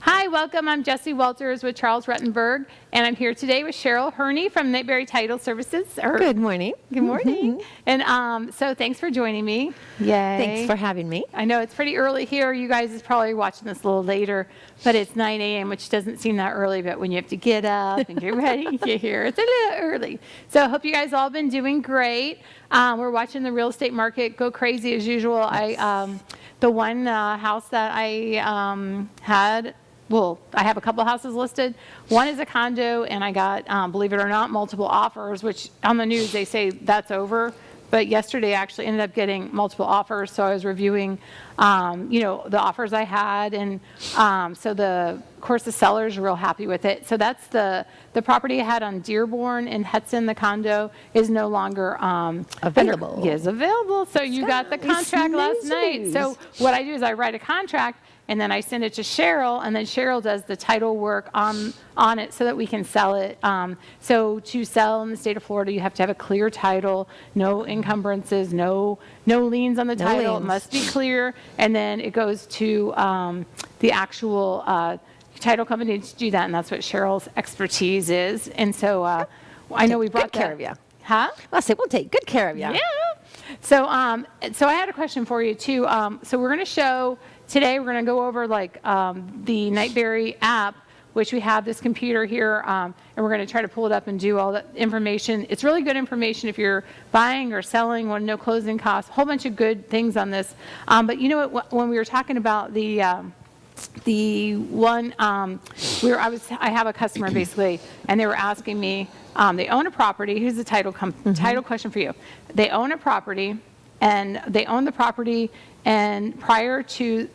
Hi, welcome. I'm Jessie Walters with Charles Rutenberg, and I'm here today with Cheryl Herney from Nightberry Title Services. Good morning. Good morning. And so thanks for joining me. Yay. Thanks for having me. I know it's pretty early here. You guys is probably watching this a little later, but it's 9 a.m., which doesn't seem that early, but when you have to get up and get ready to get here, it's a little early. So I hope you guys all been doing great. We're watching the real estate market go crazy as usual. The one house that I had, well, I have a couple houses listed. One is a condo, and I got, believe it or not, multiple offers, which on the news they say that's over. But yesterday I actually ended up getting multiple offers, so I was reviewing, the offers I had, and of course, the sellers are real happy with it. So that's the property I had on Dearborn in Hudson. The condo is no longer Available. Is available. So you got the contract last night. So what I do is I write a contract, and then I send it to Cheryl, and then Cheryl does the title work on it so that we can sell it. So to sell in the state of Florida, you have to have a clear title, no encumbrances, no liens on the title. It must be clear, and then it goes to the actual title company to do that, and that's what Cheryl's expertise is. And so I know we brought good care of you. Huh? I say we'll take good care of you. Yeah. So I had a question for you too. So we're going to show. Today we're going to go over the Nightberry app, which we have this computer here, and we're going to try to pull it up and do all that information. It's really good information if you're buying or selling, want to know closing costs, a whole bunch of good things on this. But you know what, when we were talking about the one, I have a customer basically, and they were asking me, they own a property. Here's the title question for you. They own a property, and they own the property and prior to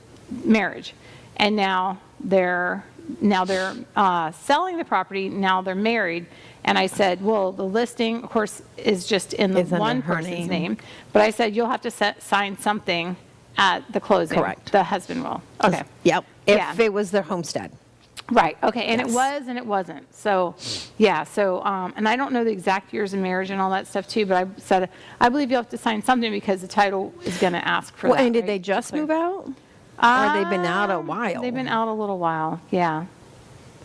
marriage, and now they're selling the property. Now they're married, and I said, well, the listing, of course, is just in the one person's name, but I said you'll have to sign something at the closing. Correct. The husband will. Okay. Yep. If it was their homestead. Right. Okay. And Yes. it was, and it wasn't. So, yeah. So, and I don't know the exact years of marriage and all that stuff too, but I said, I believe you'll have to sign something because the title is going to ask for that. And did right? they just move out? Or they've been out a while? They've been out a little while. Yeah.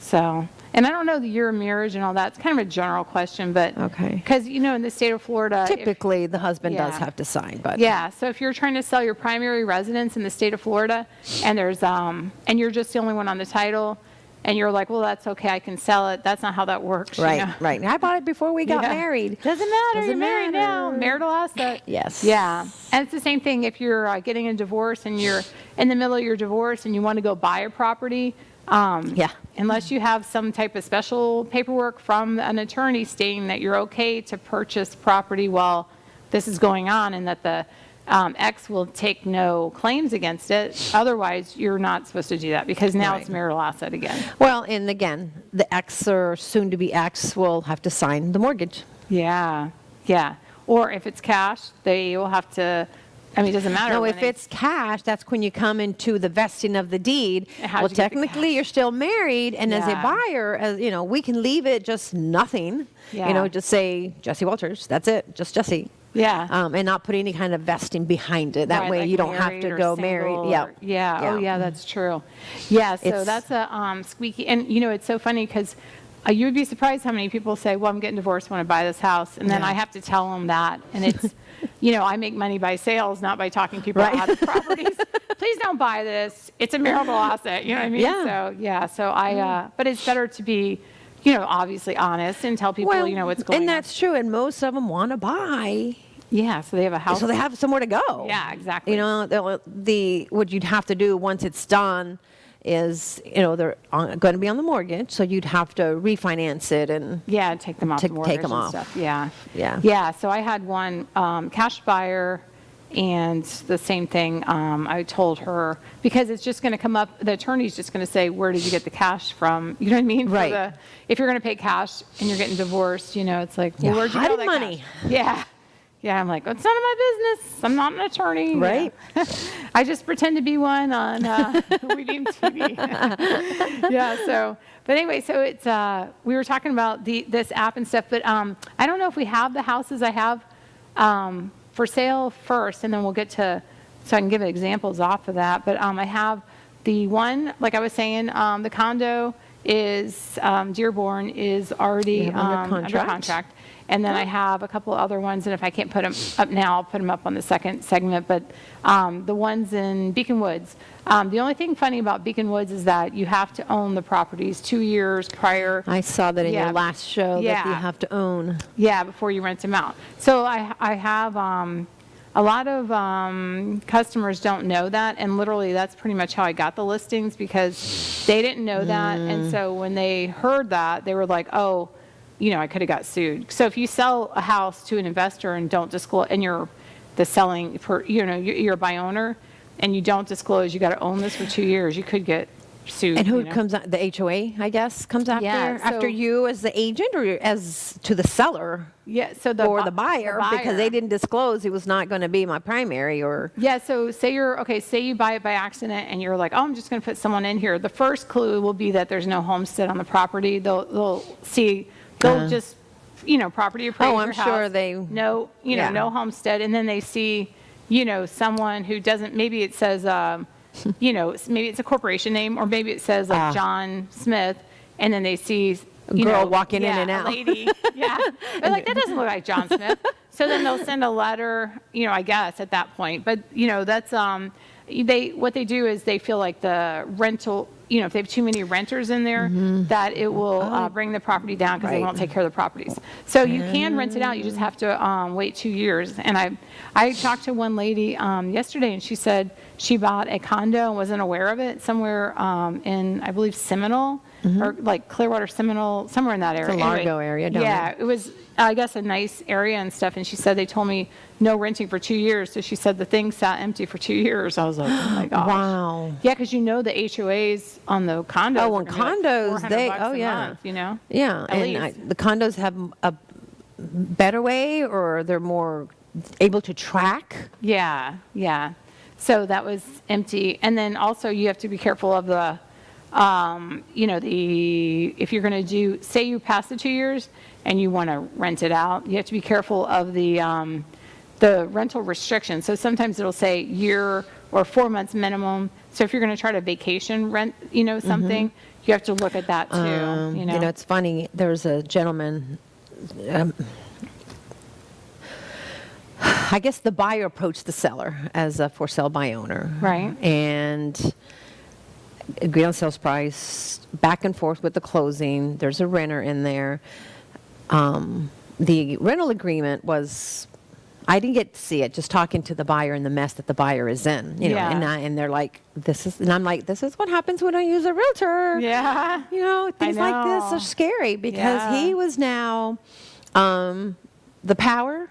So, and I don't know the year of marriage and all that. It's kind of a general question, but Okay. because, in the state of Florida, Typically, the husband does Yeah. have to sign, but yeah. So if you're trying to sell your primary residence in the state of Florida, and there's and you're just the only one on the title, and you're like, well, that's okay, I can sell it. That's not how that works. right. I bought it before we got Yeah. married. Doesn't matter. Doesn't You're married now. matter. Marital asset. Yes. Yeah. And it's the same thing if you're getting a divorce and you're in the middle of your divorce and you want to go buy a property. Yeah. Unless you have some type of special paperwork from an attorney stating that you're okay to purchase property while this is going on, and that the ex will take no claims against it. Otherwise, you're not supposed to do that because now it's Right. marital asset again. Well, and again, the ex or soon-to-be ex will have to sign the mortgage. Yeah. Yeah. Or if it's cash, they will have to. I mean, it doesn't matter. No, when if it's cash, that's when you come into the vesting of the deed. How'd Well, you get the technically, cash? you're still married, and as a Yeah. buyer, we can leave it just nothing. Yeah. Just say Jessie Walters. That's it, just Jessie. Yeah. And not put any kind of vesting behind it. That Right, way, like you don't have married to or go single married. or- Yeah. Yeah. Oh, Yeah. yeah, that's true. Yeah. So It's- that's a squeaky. And it's so funny because you would be surprised how many people say, "Well, I'm getting divorced when I buy this house," and then Yeah. I have to tell them that, and it's. I make money by sales, not by talking people Right. out of properties. Please don't buy this. It's a marital asset. You know what I mean? Yeah. So but it's better to be, obviously honest and tell people, what's going on. And that's true. And most of them want to buy, Yeah. So they have a house. so they have somewhere to go. Yeah, exactly. What you'd have to do once it's done is, they're going to be on the mortgage, so you'd have to refinance it and Yeah, take them off the mortgage take them and off. stuff. Yeah. Yeah. Yeah, so I had one cash buyer, and the same thing, I told her, because it's just going to come up, the attorney's just going to say, where did you get the cash from? You know what I mean? Right. If you're going to pay cash and you're getting divorced, it's like, well, Yeah, where'd you get all hiding that money. cash? Yeah. Yeah, I'm like, it's none of my business. I'm not an attorney. Right. Yeah. I just pretend to be one on Redeem TV. Yeah, so, but anyway, so it's, we were talking about this app and stuff, but I don't know if we have the houses I have for sale first, and then we'll get to, so I can give examples off of that, but I have The one, like I was saying, the condo is, Dearborn is already You have under under contract? contract. And then I have a couple other ones, and if I can't put them up now, I'll put them up on the second segment. But the ones in Beacon Woods, the only thing funny about Beacon Woods is that you have to own the properties 2 years prior. I saw that in Yeah. your last show that you Yeah. have to own. Yeah, before you rent them out. So I have a lot of customers don't know that, and literally that's pretty much how I got the listings, because they didn't know that, and so when they heard that, they were like, oh, I could have got sued. So if you sell a house to an investor and don't disclose, and you're the selling for, you're a buy owner, and you don't disclose, you got to own this for 2 years, you could get sued. And who comes out? The HOA, I guess, comes after Yeah, after so- you as the agent, or as to the seller Yeah, so or the buyer, because they didn't disclose it was not going to be my primary, or Yeah, so say you buy it by accident and you're like, oh, I'm just going to put someone in here. The first clue will be that there's no homestead on the property. They'll just, property appraise Oh, your I'm house. sure they- Yeah. No homestead. And then they see, someone who doesn't, maybe it says, maybe it's a corporation name, or maybe it says like John Smith, and then they see girl walking in yeah, and out. a lady. Yeah. They're like, that doesn't look like John Smith. So then they'll send a letter, I guess at that point. But, that's, what they do is they feel like the rental, if they have too many renters in there, that it will bring the property down, because they Right. won't take care of the properties. So you can rent it out. You just have to wait 2 years. And I talked to one lady yesterday, and she said she bought a condo and wasn't aware of it somewhere in, I believe, Seminole, or like Clearwater, Seminole, somewhere in that area. a Largo area down Yeah, there. it was, I guess, a nice area and stuff. And she said they told me no renting for 2 years. So she said the thing sat empty for 2 years. I was like, oh my gosh. Wow. Yeah, because the HOAs on the condos. Oh, are on gonna be condos, like they- $400 oh, a yeah. month, Yeah, At and least. the condos have a better way, or they're more able to track. Yeah, yeah. So that was empty. And then also you have to be careful of the, if you're going to say you pass the 2 years and you want to rent it out, you have to be careful of the rental restrictions. So sometimes it'll say year or 4 months minimum. So if you're going to try to vacation rent, something, you have to look at that too, It's funny. There's a gentleman. I guess the buyer approached the seller as a for sale by owner. Right. And agreed on sales price, back and forth with the closing. There's a renter in there. The rental agreement was, I didn't get to see it, just talking to the buyer and the mess that the buyer is in, Yeah. and they're like, and I'm like, this is what happens when I use a realtor. Yeah. Things like this know. are scary, because Yeah. he was now, the power,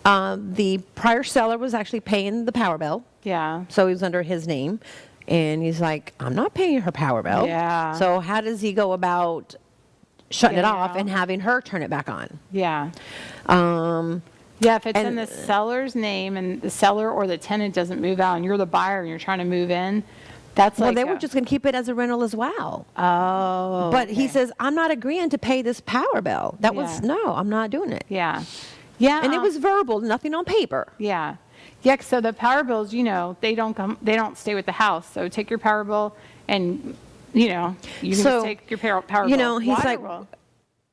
the prior seller was actually paying the power bill. Yeah. So he was under his name, and he's like, I'm not paying her power bill. Yeah. So how does he go about shutting it Getting off out. and having her turn it back on? Yeah. Um, Yeah, if it's in And- the seller's name and the seller or the tenant doesn't move out and you're the buyer and you're trying to move in, that's well, like they were just going to keep it as a rental as well. oh. But he okay. says, I'm not agreeing to pay this power bill. That was, Yeah. no, I'm not doing it. Yeah. Yeah. And it was verbal, nothing on paper. Yeah. Yeah, so the power bills, they don't stay with the house. So take your power bill and, you can So, just take your power bill. he's Water like, bill.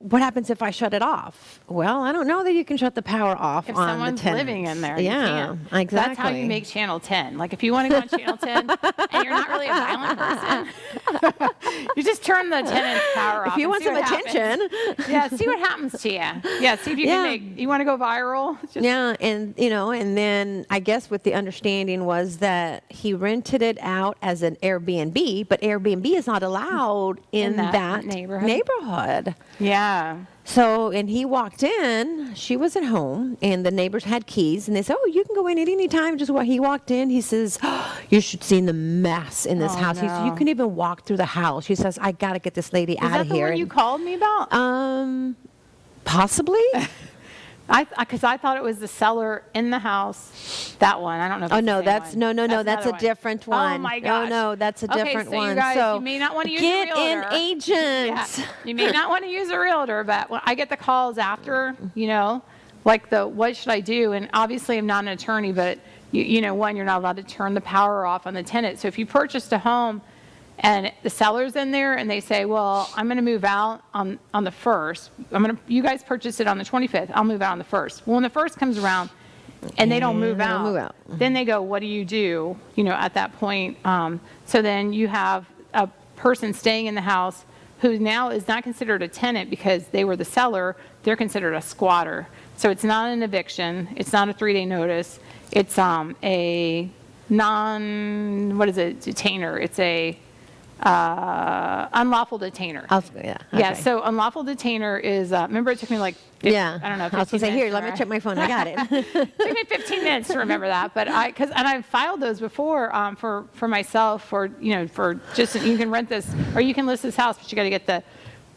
what happens if I shut it off? Well, I don't know that you can shut the power off If on someone's the tenant. living in there, you Yeah, can't. exactly. That's how you make Channel 10. Like if you want to go on Channel 10 and you're not really a violent person, you just turn the tenant's power off. If you and want see some what happens. attention. Yeah, see what happens to you. Yeah, see if you Yeah. can you want to go viral? Just, Yeah, and and then I guess what the understanding was that he rented it out as an Airbnb, but Airbnb is not allowed in that that neighborhood. neighborhood. Yeah. So, and he walked in, she wasn't home, and the neighbors had keys, and they said, oh, you can go in at any time. Just he walked in, he says, oh, you should see the mess in this Oh, house. He said, you no. couldn't even walk through the house. He says, I got to get this lady Is out that of the here. one you called me about? Possibly. Because I thought it was the seller in the house. That one. I don't know if Oh, it's the no, same that's, one. no, that's another a one. different one. Oh my No, gosh. no, that's a different okay, so one. You guys, so you may not want to use get a realtor. an agent. Yeah. You may not want to use a realtor, but when I get the calls after, like what should I do? And obviously I'm not an attorney, but one, you're not allowed to turn the power off on the tenant. So if you purchased a home and the seller's in there and they say, well, I'm going to move out on the 1st. You guys purchased it on the 25th. I'll move out on the 1st. Well, when the 1st comes around and they don't move out, then they go, what do you do? At that point. So then you have a person staying in the house who now is not considered a tenant because they were the seller. They're considered a squatter. So it's not an eviction. It's not a 3-day notice. It's a detainer. It's a unlawful detainer. Yeah, so unlawful detainer is, remember it took me like, I don't know, 15 minutes. I was going to say, here, let me check my phone. I got it. It took me 15 minutes to remember that, but I've filed those before for myself, for just, you can rent this, or you can list this house, but you got to get the,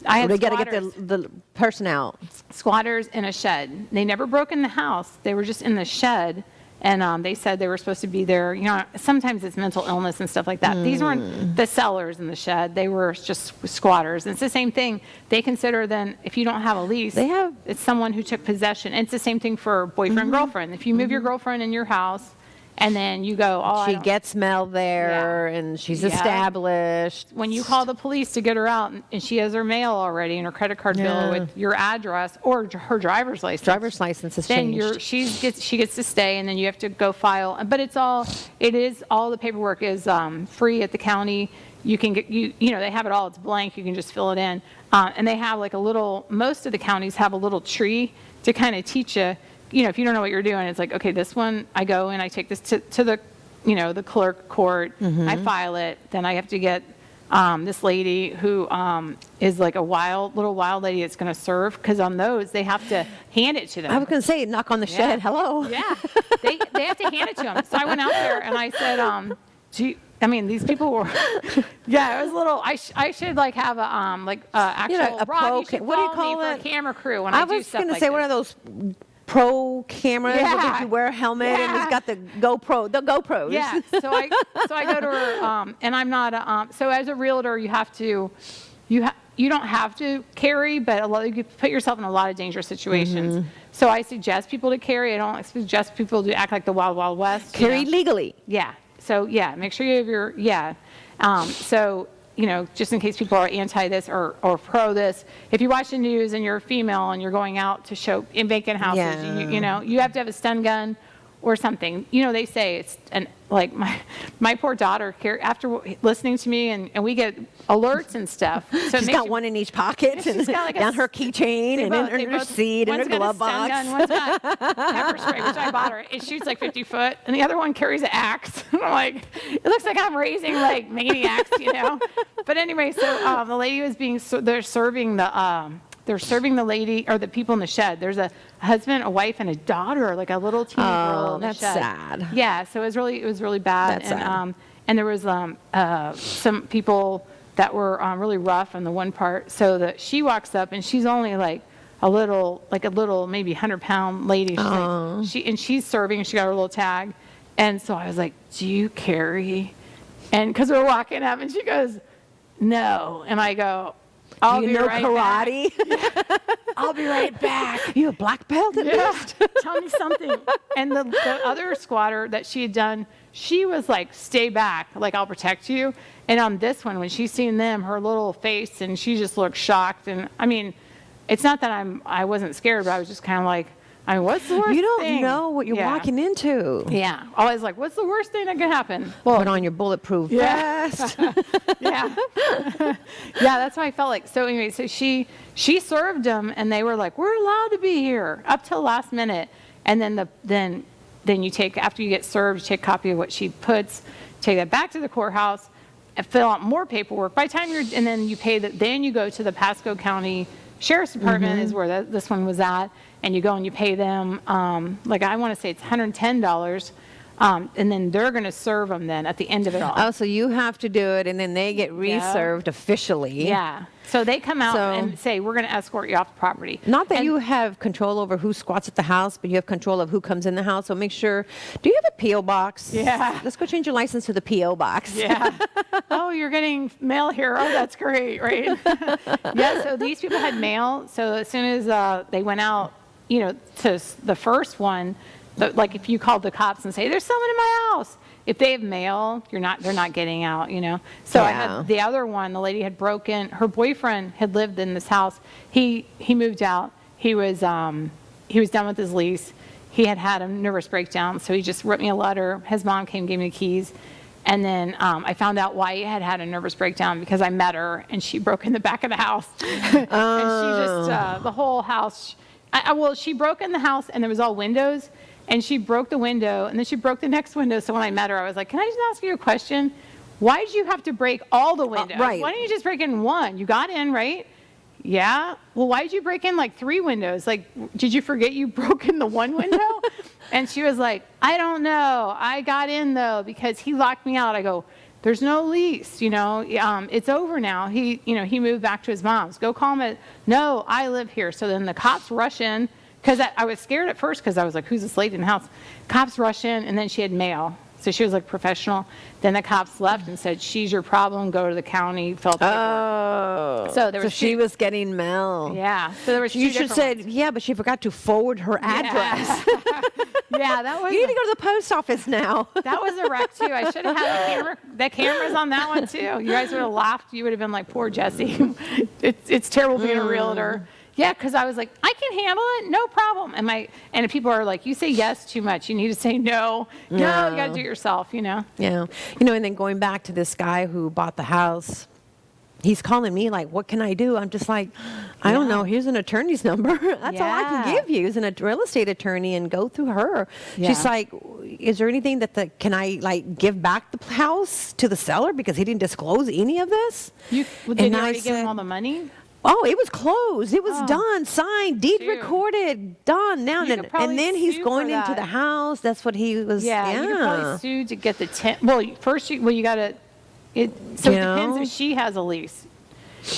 they got to get the person out. Squatters in a shed. They never broke in the house. They were just in the shed. And they said they were supposed to be there. Sometimes it's mental illness and stuff like that. These weren't the sellers in the shed. They were just squatters. And it's the same thing. They consider then, if you don't have a lease, it's someone who took possession. And it's the same thing for boyfriend, girlfriend. If you move your girlfriend in your house, and then you go, she gets mail there, and she's established. When you call the police to get her out, and she has her mail already and her credit card bill with your address or her driver's license. Driver's license is changed. Then she gets to stay, and then you have to go file. But all the paperwork is free at the county. You can get they have it all. It's blank. You can just fill it in, and they have like most of the counties have a little tree to kind of teach you. If you don't know what you're doing, it's like, okay, this one, I go and I take this to the, the clerk court, I file it, then I have to get this lady who is like a little wild lady that's going to serve, because on those, they have to hand it to them. I was going to say, knock on the shed, hello. Yeah, they have to hand it to them. So I went out there and I said, these people were, it was a little, I should like have actual, what do you call it? For a camera crew when I do stuff like I was going to say, one of those pro cameras that you wear a helmet and it's got the GoPros. Yeah. So I go to her, and I'm not so as a realtor you have to you don't have to carry, but you put yourself in a lot of dangerous situations. So I suggest people to carry. I don't suggest people to act like the Wild Wild West. Carry legally. Yeah. So make sure you have your just in case people are anti this or pro this. If you watch the news and you're a female and you're going out to show in vacant houses, you have to have a stun gun or something. They say it's like my poor daughter, after listening to me, and we get alerts and stuff. So she's got one in each pocket, and got down her keychain, and in her seat, and her glove box. One's got pepper spray, which I bought her. It shoots like 50 foot, and the other one carries an axe. I'm like, it looks like I'm raising like maniacs, But anyway, so the lady was they're serving the lady or the people in the shed. There's a husband, a wife, and a daughter, like a little teeny girl in the shed. That's sad. Yeah, so it was really bad. That's sad. And there was some people that were really rough on the one part. So she walks up and she's only like a little maybe 100-pound lady. She's serving. And she got her little tag, and so I was like, "Do you carry?" And because we're walking up, and she goes, "No," and I go, "I'll be right karate? Back. I'll be right back." You a black belt at least? Tell me something. And the other squatter that she had done, she was like, "Stay back, like I'll protect you." And on this one, when she's seen them, her little face, and she just looked shocked. And it's not that I wasn't scared, but I was just kind of like, what's the worst thing? You don't know what you're walking into. Yeah. Always like, what's the worst thing that could happen? Well, put on your bulletproof vest. Yeah. That's what I felt like. So anyway, so she served them, and they were like, "We're allowed to be here," up till last minute. And then you take, after you get served, you take a copy of what she puts, take that back to the courthouse, and fill out more paperwork. By the time and then you pay then you go to the Pasco County Sheriff's Department is where this one was at, and you go and you pay them, I want to say it's $110, and then they're going to serve them then at the end of it all. Oh, so you have to do it, and then they get reserved officially. Yeah. So they come out and say, "We're going to escort you off the property." Not that you have control over who squats at the house, but you have control of who comes in the house. So make sure, do you have a P.O. box? Yeah. Let's go change your license to the P.O. box. Yeah. Oh, you're getting mail here. Oh, that's great, right? Yeah, so these people had mail. So as soon as they went out, to the first one, like if you called the cops and say, there's someone in my house, if they have mail, they're not getting out, So I Yeah. had the other one, the lady had broken, her boyfriend had lived in this house. He moved out. He was done with his lease. He had a nervous breakdown, so he just wrote me a letter. His mom came, gave me the keys. And then I found out why he had a nervous breakdown because I met her and she broke in the back of the house. And she just, the whole house, she broke in the house and there was all windows and she broke the window and then she broke the next window. So when I met her, I was like, can I just ask you a question? Why did you have to break all the windows? Right. Why didn't you just break in one? You got in, right? Yeah. Well, why did you break in like 3 windows? Like, did you forget you broke in the one window? And she was like, I don't know. I got in though because he locked me out. I go, there's no lease, it's over now. He moved back to his mom's. Go call him. No, I live here. So then the cops rush in because I was scared at first because I was like, who's this lady in the house? Cops rush in and then she had mail. So she was like professional. Then the cops left and said, she's your problem. Go to the county, fill out the paperwork. Oh. So there was she was getting mail. Yeah. So there was You two should different say, yeah, but she forgot to forward her address. Yeah, that was. You need to go to the post office now. That was a wreck too. I should have had the cameras on that one too. You guys would have laughed. You would have been like, poor Jessie. It's terrible being a realtor. Yeah, because I was like, I can handle it, no problem. And people are like, you say yes too much. You need to say no. No, you got to do it yourself. Yeah. And then going back to this guy who bought the house, he's calling me like, what can I do? I'm just like, I don't know. Here's an attorney's number. That's all I can give you is a real estate attorney and go through her. Yeah. She's like, is there anything can I like give back the house to the seller because he didn't disclose any of this? Did you already give him all the money? Oh, it was closed. It was done, signed, deed recorded, done. Now and then he's going into the house. That's what he was. Yeah, you could probably sue to get the Well, first you got to. It depends if she has a lease.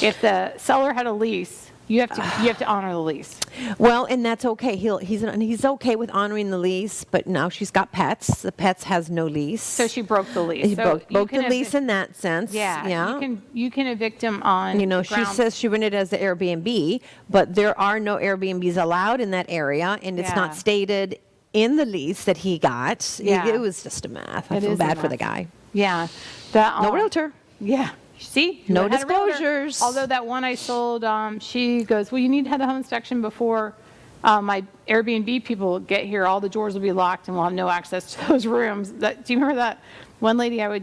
If the seller had a lease, you have to honor the lease. Well, and that's okay. He's okay with honoring the lease, but now she's got pets. The pets has no lease. So she broke the lease. He broke the lease in that sense. Yeah. You can evict him on. She says she rented it as the Airbnb, but there are no Airbnbs allowed in that area, and it's not stated in the lease that he got. Yeah. It was just a mess. I feel bad for the guy. Yeah. No realtor. Yeah. See? No disclosures. Although that one I sold, she goes, well, you need to have the home inspection before my Airbnb people get here. All the doors will be locked and we'll have no access to those rooms. Do you remember that one lady I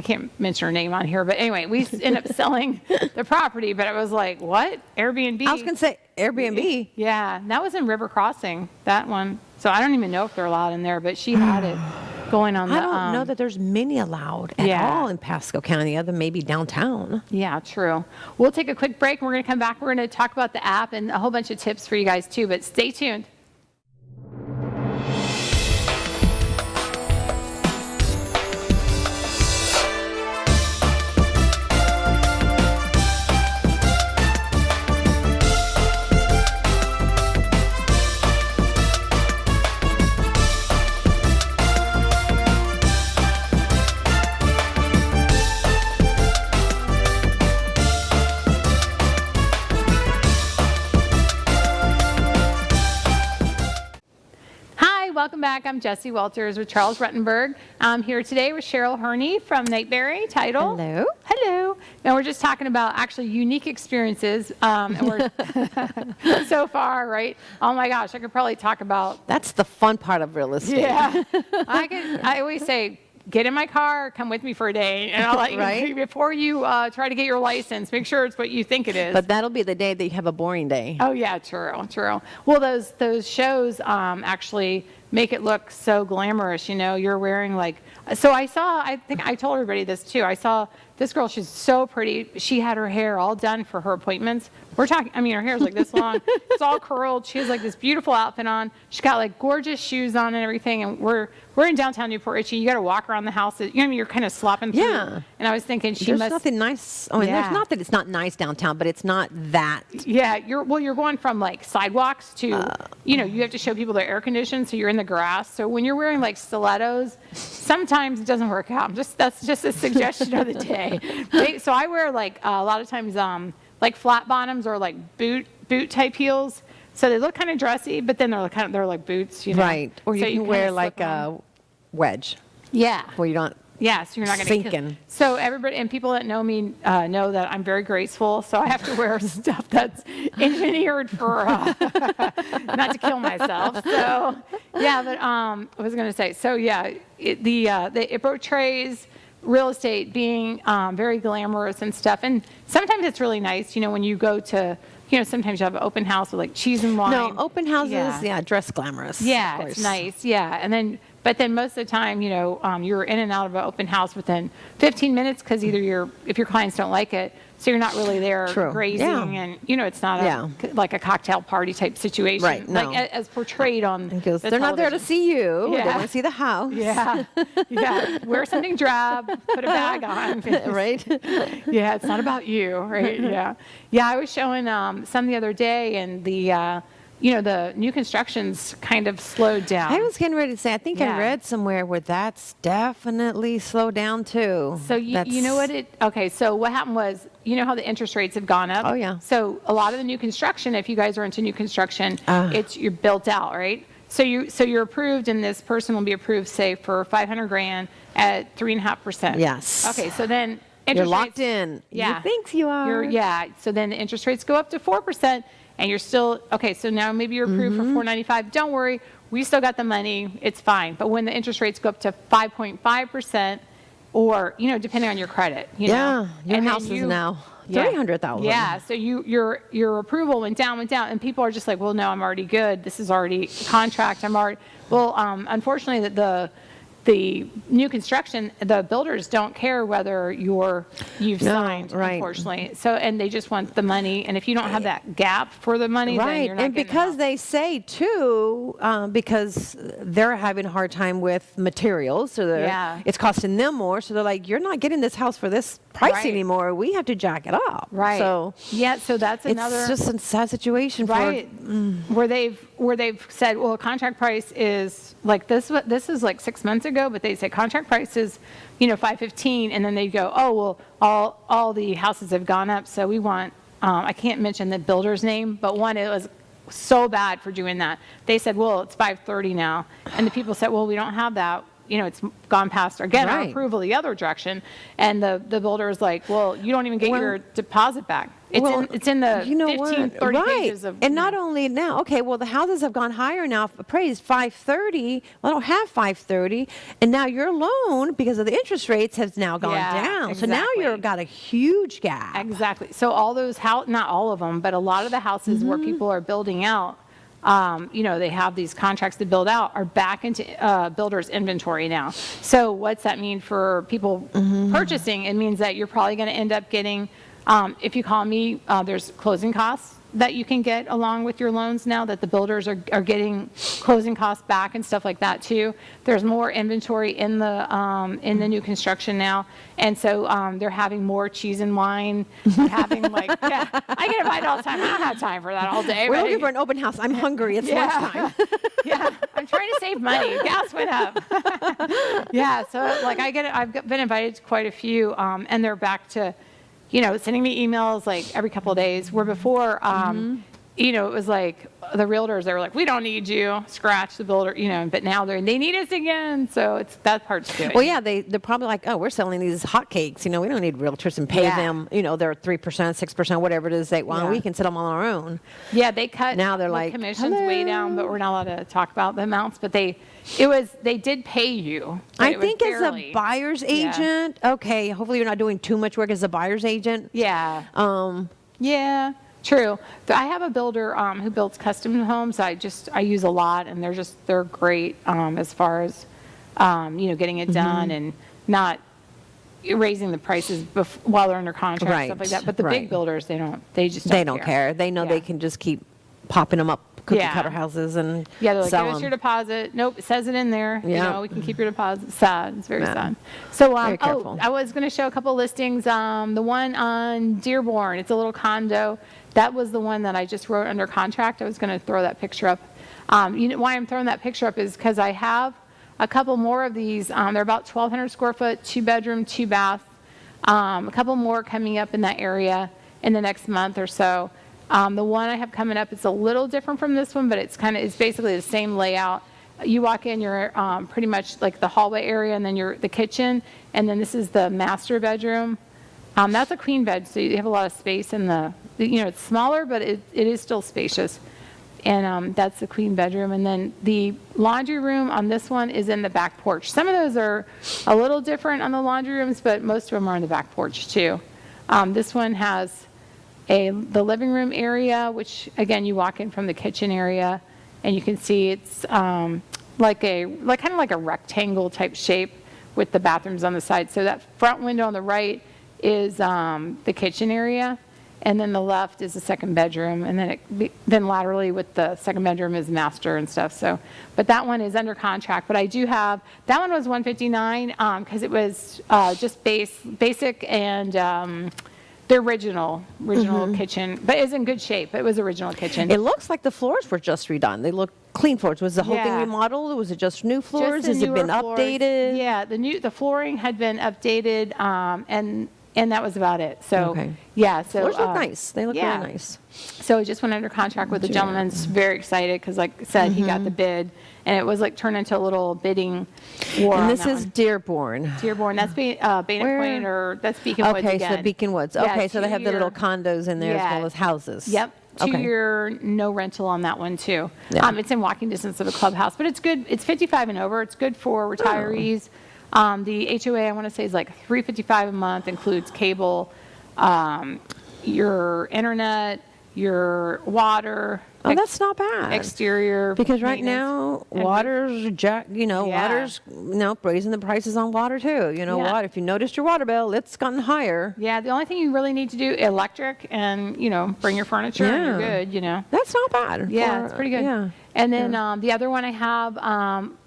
can't mention her name on here, but anyway, we ended up selling the property, but it was like, what? Airbnb? I was going to say Airbnb. Yeah. And that was in River Crossing, that one. So I don't even know if they're allowed in there, but she had it. Going on I don't know that there's many allowed at all in Pasco County, other than maybe downtown. Yeah, true. We'll take a quick break. We're going to come back. We're going to talk about the app and a whole bunch of tips for you guys too, but stay tuned. Welcome back. I'm Jessie Walters with Charles Rutenberg. I'm here today with Cheryl Herney from Nightberry Title. Hello. Hello. And we're just talking about actually unique experiences. And we're so far, right? Oh my gosh, I could probably talk about. That's the fun part of real estate. Yeah. I always say, get in my car, come with me for a day, and I'll let you, right? Before you try to get your license, make sure it's what you think it is. But that'll be the day that you have a boring day. Oh yeah, true. Well, those shows actually make it look so glamorous. You're wearing I think I told everybody this too. I saw this girl, she's so pretty. She had her hair all done for her appointments. Her hair's like this long. It's all curled. She has like this beautiful outfit on. She's got like gorgeous shoes on and everything. And we're in downtown Newport Richie. You got to walk around the house. You're kind of slopping through. Yeah. And I was thinking There's nothing nice. I mean, there's not that it's not nice downtown, but it's not that. Yeah. You're going from like sidewalks to, you have to show people their air conditioned. So you're in the grass. So when you're wearing like stilettos, sometimes it doesn't work out. That's just a suggestion of the day. So I wear like a lot of times like flat bottoms or like boot type heels So they look kind of dressy, but then they're like boots, you know. Right. Or you So can kinda wear slip like on. a wedge Yeah. where you don't Yeah, so you're not going to sinking. So everybody and people that know me know that I'm very graceful, so I have to wear stuff that's engineered for not to kill myself. So yeah, but I was going to say, so yeah, it portrays real estate being very glamorous and stuff, and sometimes it's really nice, you know, when you go to. You know, sometimes you have an open house with like cheese and wine. No, open houses, dress glamorous. Yeah, of course. it's nice. Yeah, but then most of the time, you know, you're in and out of an open house within 15 minutes because either if your clients don't like it, so you're not really there grazing, and you know, it's not like a cocktail party type situation, right? No. Like as portrayed on. They're not there to see you. Yeah. They want to see the house. Yeah, yeah. Wear something drab, put a bag on. Right. Yeah, it's not about you, right? Yeah, yeah. I was showing some the other day, and the new construction's kind of slowed down. I was getting ready to say, I think I read somewhere where that's definitely slowed down too. So you know what so what happened was, you know how the interest rates have gone up? Oh, yeah. So a lot of the new construction, if you guys are into new construction, you're built out, right? So you're approved, and this person will be approved, say, for $500,000 at 3.5%. Yes. Okay, so then You're interest locked rates, in. Yeah. You think you are. So then the interest rates go up to 4%, and you're still, okay, so now maybe you're approved for $495. Don't worry, we still got the money. It's fine. But when the interest rates go up to 5.5%, or, you know, depending on your credit, you know. Your and house is now $300,000. Yeah, so your approval went down, and people are just like, well, no, I'm already good. This is already a contract. Unfortunately, the new construction, the builders don't care whether you've signed, right. unfortunately. So, and they just want the money. And if you don't have that gap for the money, then you're not and getting because the they say too, because they're having a hard time with materials, so it's costing them more. So they're like, you're not getting this house for this price anymore. We have to jack it up. Right. So so that's another. It's just a sad situation. Right. Where they've said, well, contract price is like this. This is like 6 months ago, but they say contract price is, you know, $515, and then they go, oh well, all the houses have gone up, so we want. I can't mention the builder's name, but it was so bad for doing that. They said, well, it's $530 now, and the people said, well, we don't have that. You know, it's gone past our approval the other direction, and the builder is like, well, you don't even get your deposit back. It's in the 15, 30 pages of. And not only now, okay, well, the houses have gone higher now, appraised $530. Well, I don't have $530, and now your loan, because of the interest rates, has now gone down. Exactly. So now you've got a huge gap. Exactly. So all those not all of them, but a lot of the houses where people are building out. You know, they have these contracts to build out are back into builders' inventory now. So what's that mean for people purchasing? It means that you're probably going to end up getting, if you call me, there's closing costs that you can get along with your loans now that the builders are getting closing costs back and stuff like that too. There's more inventory in the new construction now, and so they're having more cheese and wine. They're having I get invited all the time. I don't have time for that all day. We're looking for an open house. I'm hungry. It's lunchtime. Yeah, I'm trying to save money. Gas went up. Yeah, so I've been invited to quite a few, and they're back to, you know, sending me emails like every couple of days, where before, you know, it was like the realtors, they were like, we don't need you, scratch the builder, you know, but now they need us again. So that part's good. Well, yeah, they're probably like, oh, we're selling these hotcakes. You know, we don't need realtors and pay them, you know, they're 3%, 6%, whatever it is. We can sit them on our own. Yeah, they cut now they're like, commissions way down, but we're not allowed to talk about the amounts, but they did pay you. I think as a buyer's agent, okay, hopefully you're not doing too much work as a buyer's agent. Yeah. Yeah, true. I have a builder who builds custom homes. I use a lot, and they're great as far as you know, getting it done and not raising the prices while they're under contract and stuff like that. But the big builders, they don't care. They know they can just keep popping them up. Cookie cutter houses and they're like, sell give us your deposit. Nope, it says it in there. Yeah. You know, we can keep your deposit. Sad. It's very sad. So, very careful. I was going to show a couple listings. The one on Dearborn, it's a little condo. That was the one that I just wrote under contract. I was going to throw that picture up. You know why I'm throwing that picture up is because I have a couple more of these. They're about 1,200 square foot, 2-bedroom, 2-bath. A couple more coming up in that area in the next month or so. The one I have coming up is a little different from this one, but it's basically the same layout. You walk in, you're pretty much like the hallway area, and then you're the kitchen, and then this is the master bedroom. That's a queen bed, so you have a lot of space in it's smaller, but it is still spacious. And that's the queen bedroom. And then the laundry room on this one is in the back porch. Some of those are a little different on the laundry rooms, but most of them are in the back porch too. This one has the living room area, which again, you walk in from the kitchen area, and you can see it's kind of like a rectangle type shape with the bathrooms on the side. So that front window on the right is the kitchen area, and then the left is the second bedroom, and then laterally with the second bedroom is master and stuff. So, but that one is under contract. But I do have that one was $159 because it was just basic and the original kitchen, but it's in good shape. It was original kitchen. It looks like the floors were just redone. They look clean floors. Was the whole thing Yeah. remodeled, or was it just new floors? Just the Has it been newer floors. updated? Yeah, the flooring had been updated, and that was about it. So Okay. yeah, so Floors look nice. They look yeah. really nice. So it just went under contract with the gentleman. Very excited because, like I said, he got the bid, and it was like turned into a little bidding war. And on this that is one. Dearborn. Dearborn. That's Bainett Where? Point, or that's Beacon Woods Okay, again. so Beacon Woods. Yeah, Okay, so they have the little 2-year condos in there as Yeah. well as houses. Yep. Okay. 2-year, no rental on that one too. Yeah. It's in walking distance of a clubhouse, but it's good. It's 55 and over. It's good for retirees. The HOA, I want to say, is like $355 a month, includes cable, your internet, your water. Oh, that's not bad. Exterior. Because right maintenance. now, And water's, Yeah. water's, raising the prices on water too. Yeah. Water, if you noticed your water bill, it's gotten higher. Yeah, the only thing you really need to do, electric, and, bring your furniture, and you're good. That's not bad. Yeah, for- it's pretty good. Yeah. And then the other one I have,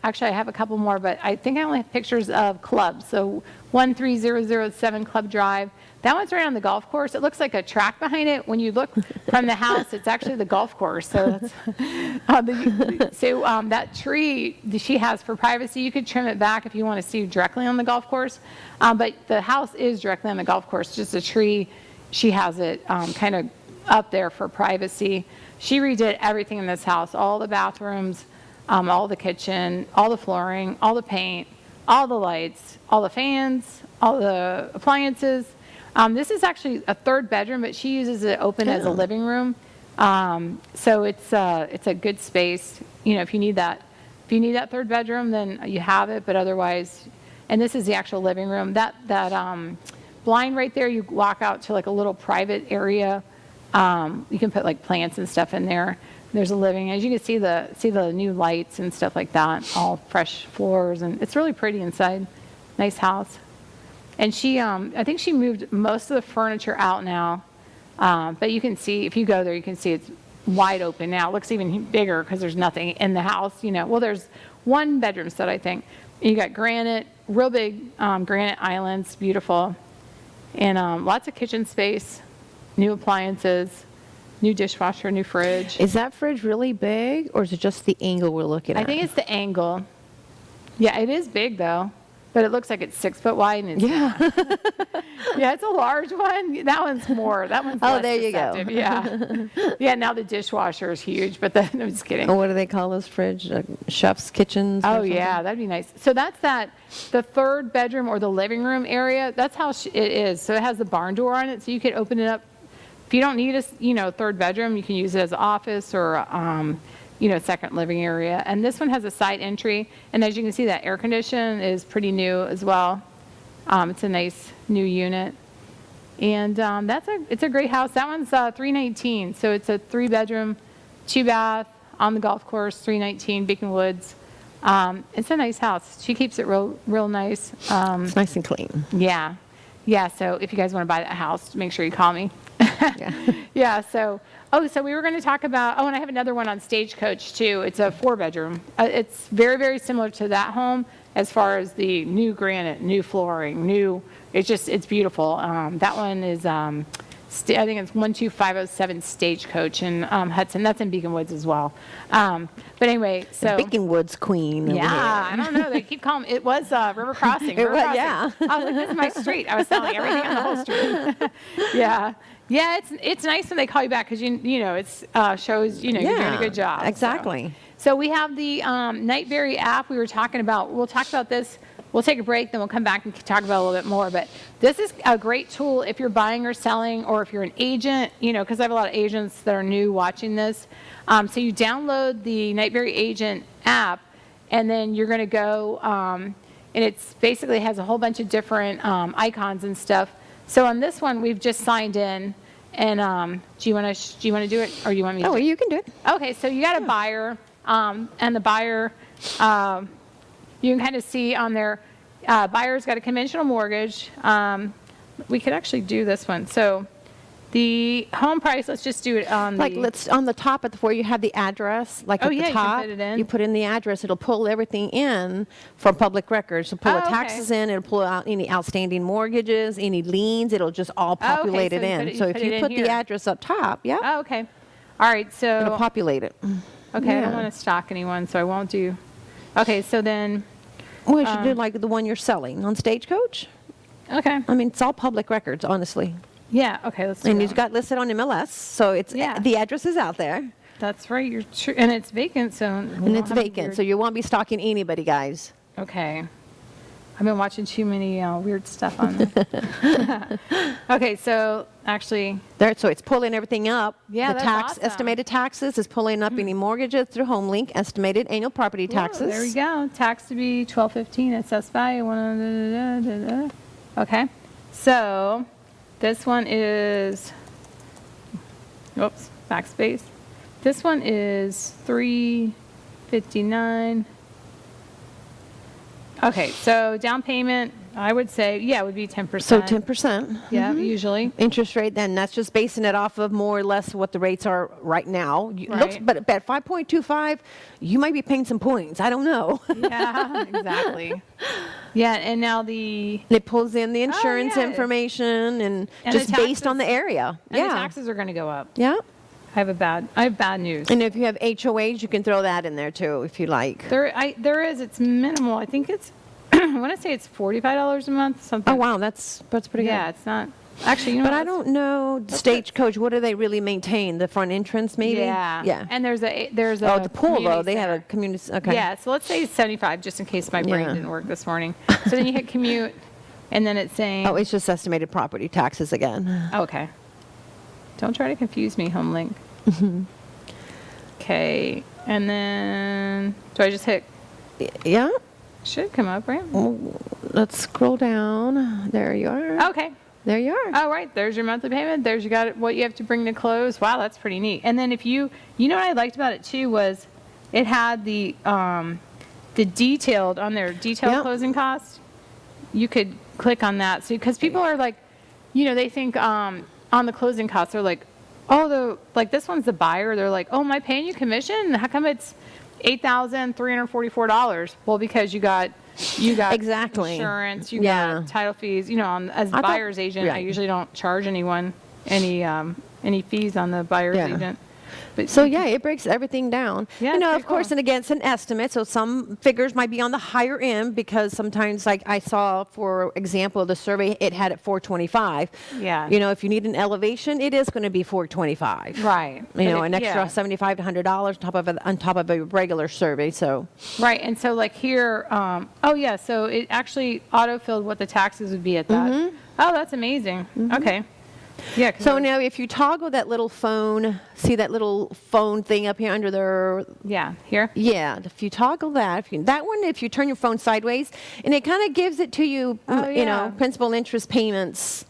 actually I have a couple more, but I think I only have pictures of clubs. So 13007 Club Drive. That one's right on the golf course. It looks like a track behind it. When you look from the house, it's actually the golf course. So that's, that tree that she has for privacy, you could trim it back if you want to see directly on the golf course. But the house is directly on the golf course. Just a tree, she has it kind of up there for privacy. She redid everything in this house, all the bathrooms, all the kitchen, all the flooring, all the paint, all the lights, all the fans, all the appliances. This is actually a third bedroom, but she uses it open as a living room. So it's a good space. If you need that third bedroom, then you have it. But otherwise, and this is the actual living room. That blind right there, you walk out to like a little private area. You can put like plants and stuff in there. There's a living, as you can see the new lights and stuff like that, all fresh floors, and it's really pretty inside. Nice house. And she, I think she moved most of the furniture out now, but you can see, if you go there, you can see it's wide open now. It looks even bigger because there's nothing in the house, Well, there's one bedroom set, I think. You got granite, real big granite islands, beautiful, and lots of kitchen space, new appliances, new dishwasher, new fridge. Is that fridge really big, or is it just the angle we're looking at? I think it's the angle. Yeah, it is big though. But it looks like it's 6 foot wide, and it's yeah, it's a large one. That one's more. That one's less there you go. deceptive. Yeah, yeah. Now the dishwasher is huge, but then I'm just kidding. Oh, what do they call those fridge? Chef's kitchens? or Oh something? yeah, that'd be nice. So that's the third bedroom or the living room area. That's how it is. So it has the barn door on it, so you could open it up. If you don't need a third bedroom, you can use it as an office or second living area. And this one has a side entry, and as you can see, that air condition is pretty new as well. It's a nice new unit, and it's a great house. That one's $319, so it's a 3-bedroom, 2-bath on the golf course. $319, Beacon Woods. It's a nice house. She keeps it real nice. It's nice and clean. Yeah. So if you guys want to buy that house, make sure you call me. Yeah. Yeah. So we were going to talk about, and I have another one on Stagecoach too. It's a 4-bedroom. It's very, very similar to that home as far as the new granite, new flooring, it's beautiful. That one is, I think it's 12507 Stagecoach in Hudson. That's in Beacon Woods as well. But anyway, so. Beacon Woods queen. over Yeah, here. I don't know. They keep calling it was River Crossing. It River was, Crossing. yeah. I was like, this is my street. I was selling everything on the whole street. Yeah, it's nice when they call you back because you know it's shows you're doing a good job. Exactly. So we have the Nightberry app we were talking about. We'll talk about this. We'll take a break, then we'll come back and talk about it a little bit more. But this is a great tool if you're buying or selling, or if you're an agent. Because I have a lot of agents that are new watching this. So you download the Nightberry Agent app, and then you're going to go, and it's basically has a whole bunch of different icons and stuff. So on this one, we've just signed in, and do you want to do it, or you want me to? Oh, you can do it. Okay, so you got a buyer, and the buyer, you can kind of see on there, buyer's got a conventional mortgage. We could actually do this one. So the home price, let's just do it on let's on the top at where you have the address, at the you can top, put it in. you put in the address, it'll pull everything in from public records. It'll pull the taxes in, it'll pull out any outstanding mortgages, any liens, it'll just all populate it in. So if you put the address up top, Oh, okay. All right, so. It'll populate it. Okay, I don't want to stalk anyone, so I won't do. Okay, so then. Well, you should do like the one you're selling on Stagecoach. Okay. I mean, it's all public records, honestly. Yeah, okay, let's do And that it's got listed on MLS, so it's the address is out there. That's right, you're true. And it's vacant, so. And it's vacant, so you won't be stalking anybody, guys. Okay. I've been watching too many weird stuff on there. Okay, so actually. So it's pulling everything up. Yeah, the that's awesome. Estimated taxes is pulling up any mortgages through HomeLink, estimated annual property taxes. Whoa, there we go. Tax to be $12.15, assessed value. Okay, so this one is, oops, backspace. This one is $359. Okay, so down payment, I would say, would be 10%. So 10%. Yeah, usually. Interest rate, then that's just basing it off of more or less what the rates are right now. Right. But at 5.25, you might be paying some points. I don't know. Yeah, exactly. Yeah, and now it pulls in the insurance information and just based on the area. And the taxes are going to go up. Yeah. I have bad news. And if you have HOAs, you can throw that in there too, if you like. There is. It's minimal. I think it's. I want to say it's $45 a month. Something. Oh wow, that's pretty good. Yeah, it's not. Actually, But I don't know Stagecoach. What do they really maintain? The front entrance, maybe. Yeah. Yeah. And there's a the pool though. They have a community. Okay. Yeah. So let's say 75, just in case my brain didn't work this morning. So then you hit commute, and then it's saying. Oh, it's just estimated property taxes again. Okay. Don't try to confuse me, HomeLink. Okay, and then do I just hit? Yeah. Should come up, right? Let's scroll down. There you are. Okay. There you are. Oh, right. There's your monthly payment. There's what you have to bring to close. Wow, that's pretty neat. And then if you know what I liked about it too was it had the detailed on there, detailed closing costs. You could click on that. So because people are like, they think on the closing costs, they're like, oh, this one's the buyer. They're like, oh, am I paying you commission? How come it's $8,344? Well, because you got exactly insurance, you got title fees. As a buyer's agent, I usually don't charge anyone any fees on the buyer's agent. But so it breaks everything down. Yeah, of course, and again, it's an estimate. So some figures might be on the higher end because sometimes, like I saw, for example, the survey, it had it 425. Yeah. If you need an elevation, it is going to be 425. Right. An extra $75 to $100 on top of a regular survey. So. Right, and so like here, so it actually auto-filled what the taxes would be at that. Mm-hmm. Oh, that's amazing. Mm-hmm. Okay. Yeah. So now if you toggle that little phone, see that little phone thing up here under there? Yeah, here? Yeah, if you toggle that, if you turn your phone sideways, and it kind of gives it to you, principal interest payments,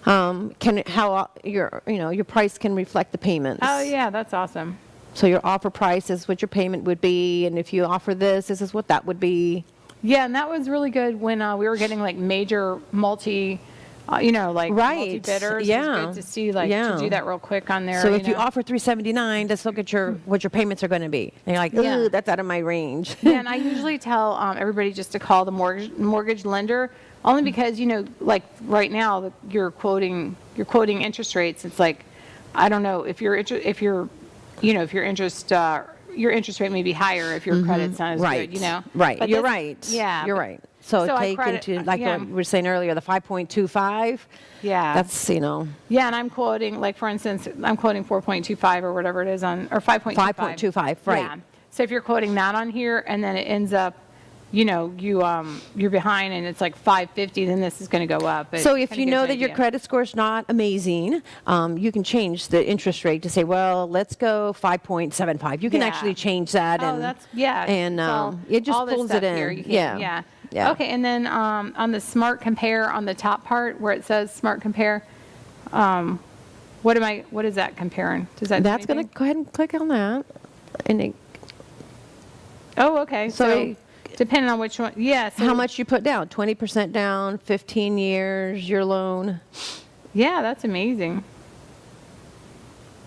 how your price can reflect the payments. Oh, yeah, that's awesome. So your offer price is what your payment would be, and if you offer this is what that would be. Yeah, and that was really good when we were getting like major multi multi-bidders. Yeah. It's good to see, to do that real quick on there. So if you offer $379, let's look at what your payments are going to be. And you're like, ooh, that's out of my range. Yeah, and I usually tell everybody just to call the mortgage lender, only because, right now you're quoting interest rates. It's like, I don't know if your interest rate may be higher if your credit's not as good, Right. But You're right. Yeah. You're right. So, So I take credit- into, like yeah. we were saying earlier, the 5.25. Yeah. That's, Yeah, and I'm quoting, like, for instance, I'm quoting 4.25 or whatever it is or 5.25. 5.25, right. Yeah. So if you're quoting that on here and then it ends up, you're behind and it's like 550, then this is going to go up. But So if kinda you gives know an that your idea. credit score is not amazing, you can change the interest rate to say, well, let's go 5.75. You can Yeah. actually change that. Oh, and that's, yeah. And it's all- it just all this pulls it stuff here, in. you can- Yeah. Yeah. Okay, and then on the Smart Compare on the top part where it says Smart Compare, what is that comparing? Does that do That's going to anything? go ahead and click on that. And Oh, okay. So So depending on which one, yeah. So how much you put down? 20% down, 15 years, your loan. Yeah, that's amazing.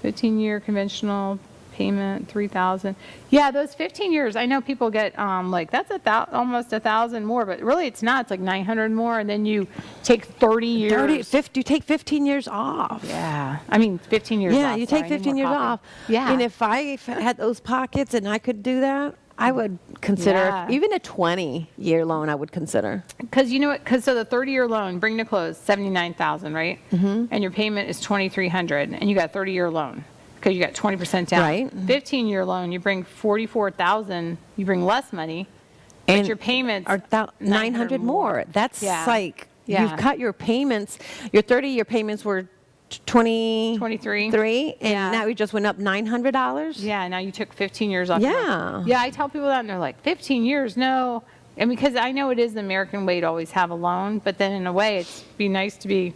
15-year conventional payment, 3,000. Yeah, those 15 years, I know people get like that's almost 1,000 more, but really it's not. It's like 900 more, and then you take 30 years. 50, you take 15 years off. Yeah, I mean 15 years. Yeah, off, you sorry, take I need 15 more years coffee. off. Yeah, And if I had those pockets and I could do that, I would consider, Yeah. even a 20-year loan, I would consider. because you know what? Because so the 30-year loan, bring to close 79,000, right? Mm-hmm. And your payment is 2,300, and you got a 30-year loan because you got 20% down. Right. 15-year loan, you bring 44,000. You bring less money, but And your payments are 900 more. That's Yeah. like, Yeah. you've cut your payments. Your 30-year payments were 23, 23. and Yeah. now we just went up $900. Yeah, now you took 15 years off. Yeah. Yeah, I tell people that, and they're like, 15 years? No. And because I know it is the American way to always have a loan, but then in a way, it's be nice to be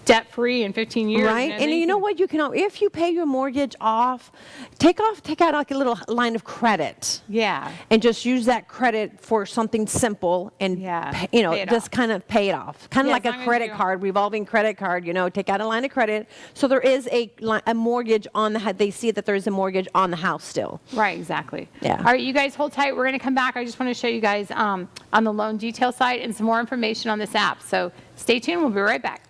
debt-free in 15 years. Right, and you know what? You can, if you pay your mortgage off, take out like a little line of credit. Yeah. And just use that credit for something simple and, Yeah, pay it just off. kind of pay it off. Kind of Yeah, like as a long as credit you- card, revolving credit card, take out a line of credit. So there is a mortgage on they see that there is a mortgage on the house still. Right, exactly. Yeah. All right, you guys hold tight. We're going to come back. I just want to show you guys on the loan detail site and some more information on this app. So stay tuned. We'll be right back.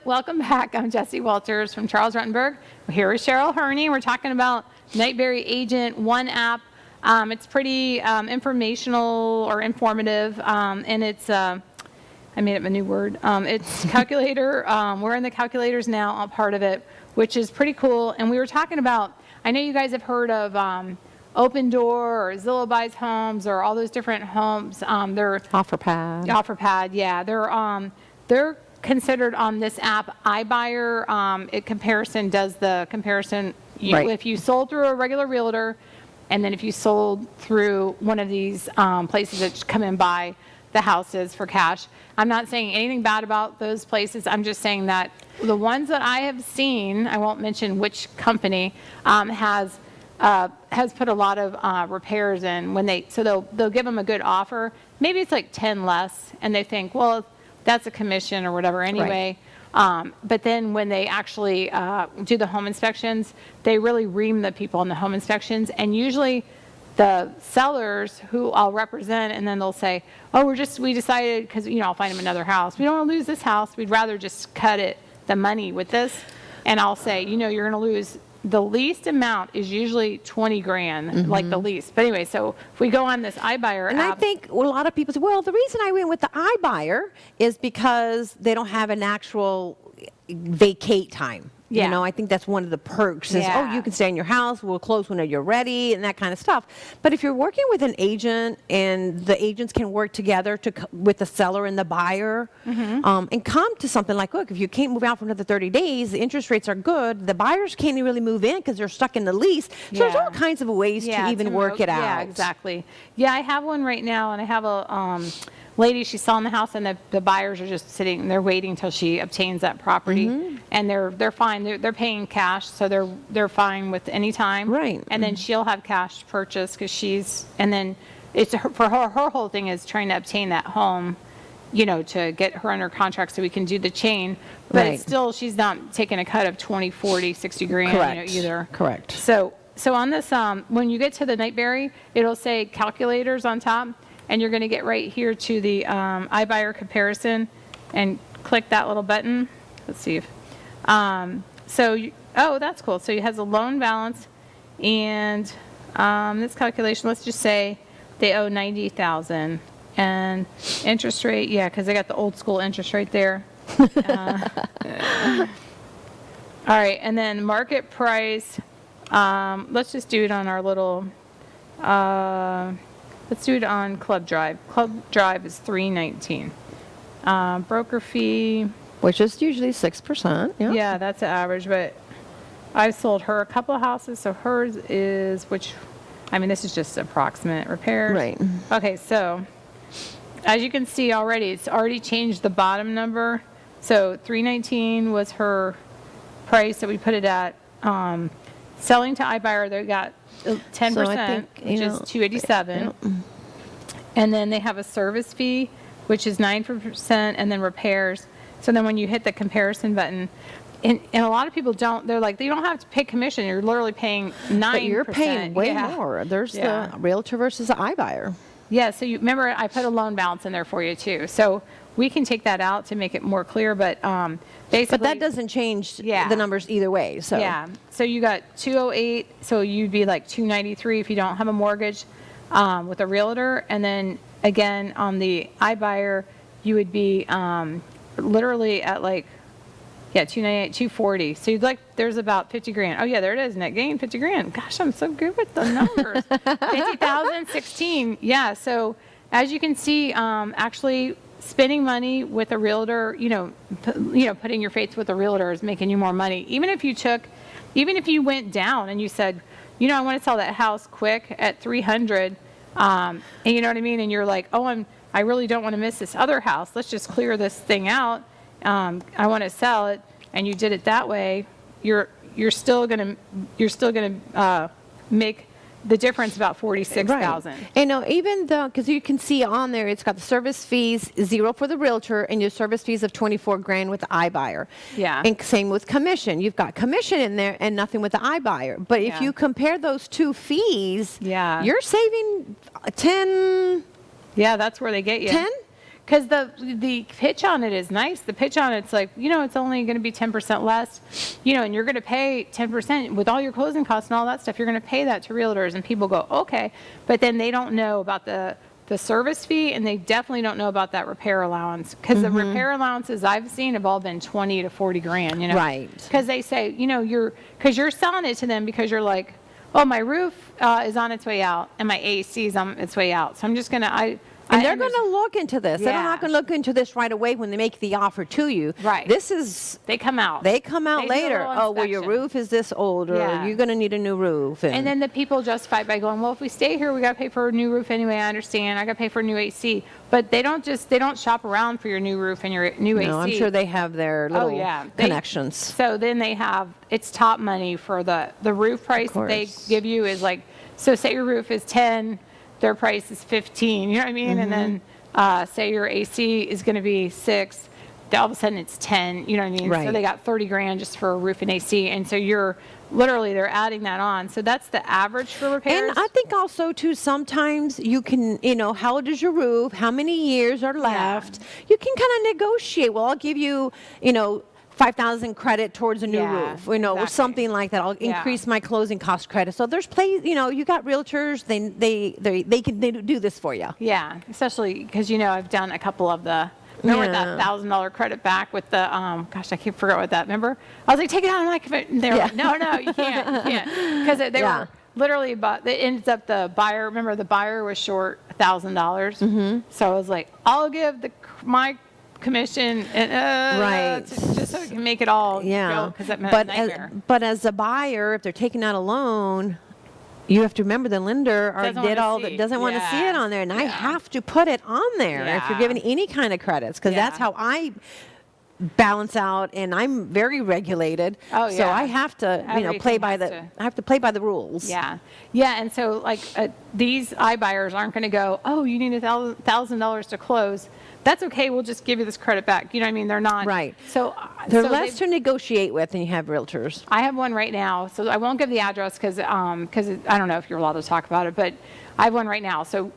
Welcome back. I'm Jessie Walters from Charles Rutenberg. We're here with Cheryl Herney. We're talking about Nightberry Agent One app. It's pretty informational or informative, and it's I made up a new word. It's calculator. We're in the calculators now, part of it, which is pretty cool. And we were talking about, I know you guys have heard of Open Door or Zillow Buys Homes or all those different homes. They're OfferPad. OfferPad, yeah. They're considered on this app iBuyer. Comparison does the comparison. Right. If you sold through a regular realtor, and then if you sold through one of these places that come and buy the houses for cash. I'm not saying anything bad about those places. I'm just saying that the ones that I have seen, I won't mention which company, has put a lot of repairs in so they'll give them a good offer. Maybe it's like 10 less, and they think, well, that's a commission or whatever anyway. Right. But then when they actually do the home inspections, they really ream the people on the home inspections, and usually the sellers who I'll represent, and then they'll say, oh, we decided, because, I'll find them another house. We don't want to lose this house. We'd rather just cut the money with this. And I'll say, you're going to lose, the least amount is usually 20 grand, like the least. But anyway, so if we go on this iBuyer and app. I think a lot of people say, well, the reason I went with the iBuyer is because they don't have an actual vacate time. Yeah. I think that's one of the perks is, Yeah. oh, you can stay in your house, we'll close whenever you're ready, and that kind of stuff. But if you're working with an agent and the agents can work together with the seller and the buyer and come to something like, look, if you can't move out for another 30 days, the interest rates are good, the buyers can't really move in because they're stuck in the lease. So there's all kinds of ways to even work it out. Yeah, exactly. Yeah, I have one right now, and I have a lady, she's selling the house, and the buyers are just sitting, they're waiting till she obtains that property, and they're fine. They're paying cash, so they're fine with any time. Right. And then she'll have cash purchase and then it's for her whole thing is trying to obtain that home, to get her under contract so we can do the chain. But Right. it's still, she's not taking a cut of 20, 40, 60 grand, Correct. either. Correct. So on this, when you get to the Nightberry, it'll say calculators on top, and you're going to get right here to the iBuyer comparison and click that little button. Let's see if, oh, that's cool. So it has a loan balance, and this calculation, let's just say they owe $90,000, and interest rate, yeah, because they got the old school interest rate there. All right, and then market price, let's just do it on our little, let's do it on Club Drive. Club Drive is $319. Broker fee, Which is usually 6%. Yeah. yeah, that's the average, but I've sold her a couple of houses, so hers is, this is just approximate repairs. Right. Okay, so as you can see already, it's already changed the bottom number. So $319 was her price that we put it at. Selling to iBuyer, they got 10%, So I think, which is $287. And then they have a service fee, which is 9%, and then repairs. So then when you hit the comparison button, and a lot of people don't, they're like, you don't have to pay commission. You're literally paying 9%. But you're paying way more. There's Yeah. the realtor versus the iBuyer. Yeah, so you remember I put a loan balance in there for you too. So we can take that out to make it more clear, but basically. But that doesn't change the numbers either way. So Yeah, so you got 208, so you'd be like 293 if you don't have a mortgage with a realtor, and then again on the iBuyer you would be literally at like 298, 240. So you'd there's about 50 grand. Oh yeah, there it is, net gain 50 grand. Gosh, I'm so good with the numbers. 50,000, 16. Yeah, so as you can see, actually spending money with a realtor, putting your faith with a realtor is making you more money. Even if you went down and you said, I want to sell that house quick at 300, and you know what I mean? And you're like, oh, I really don't want to miss this other house. Let's just clear this thing out. I want to sell it, and you did it that way. You're still gonna make the difference about $46,000. Right. And even though, because you can see on there, it's got the service fees, 0 for the realtor, and your service fees of 24 grand with the iBuyer. Yeah. And same with commission. You've got commission in there and nothing with the iBuyer. But if you compare those two fees, you're saving 10. Yeah, that's where they get you. 10? Because the pitch on it is nice. The pitch on it's like, it's only going to be 10% less, and you're going to pay 10% with all your closing costs and all that stuff. You're going to pay that to realtors, and people go, okay. But then they don't know about the service fee, and they definitely don't know about that repair allowance. Because the repair allowances I've seen have all been 20 to 40 grand, Right. Because they say, you're selling it to them because you're like, oh, my roof is on its way out, and my AC is on its way out. So I'm just going to, And they're going to look into this. They're Yeah. not going to look into this right away when they make the offer to you. Right. They come out They do a later. little Oh, well, your inspection. roof is this old, or Yeah. you're going to need a new roof. And then the people justify it by going, well, if we stay here, we got to pay for a new roof anyway. I understand. I got to pay for a new AC. But they don't shop around for your new roof and your new AC. No, I'm sure they have their little connections. So then it's top money for the roof price that they give you is like, so say your roof is 10, their price is 15, you know what I mean? And then say your AC is going to be 6, all of a sudden it's 10, you know what I mean? Right. So they got 30 grand just for a roof and AC. And so they're adding that on. So that's the average for repairs. And I think also too, sometimes you can, how old is your roof? How many years are left? You can kind of negotiate. Well, I'll give you, 5,000 credit towards a new roof, or exactly. something like that. I'll increase my closing cost credit. So there's you got realtors, they can do this for you. Yeah, especially because, I've done a couple of remember that $1,000 credit back with the, gosh, I can't forget what that, remember? I was like, take it out of my commitment. And they were like, no, you can't. Because they were literally, but it ends up the buyer was short $1,000. Mm-hmm. So I was like, I'll give my commission and just so we can make it all go, because that meant a nightmare. But as a buyer, if they're taking out a loan, you have to remember the lender doesn't want to see it on there, and I have to put it on there if you're giving any kind of credits, because that's how I balance out, and I'm very regulated. So I have to play by the rules. And so these iBuyers aren't going to go, oh, you need $1,000 to close. That's okay. We'll just give you this credit back. You know what I mean? They're not. Right. So they're less to negotiate with than you have realtors. I have one right now. So I won't give the address because I don't know if you're allowed to talk about it, but I have one right now. So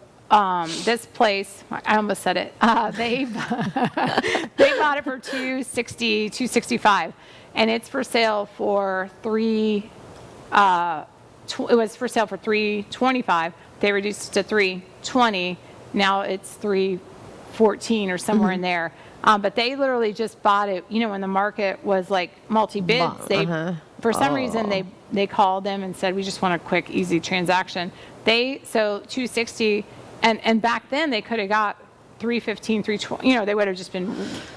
this place, I almost said it. They bought it for $265, and it's for sale for it was for sale for $325. They reduced it to $320. Now it's $314 or somewhere in there. But they literally just bought it, when the market was like multi-bids. For some reason, they called them and said, we just want a quick, easy transaction. So $260, and back then they could have got $315, $320. They would have just been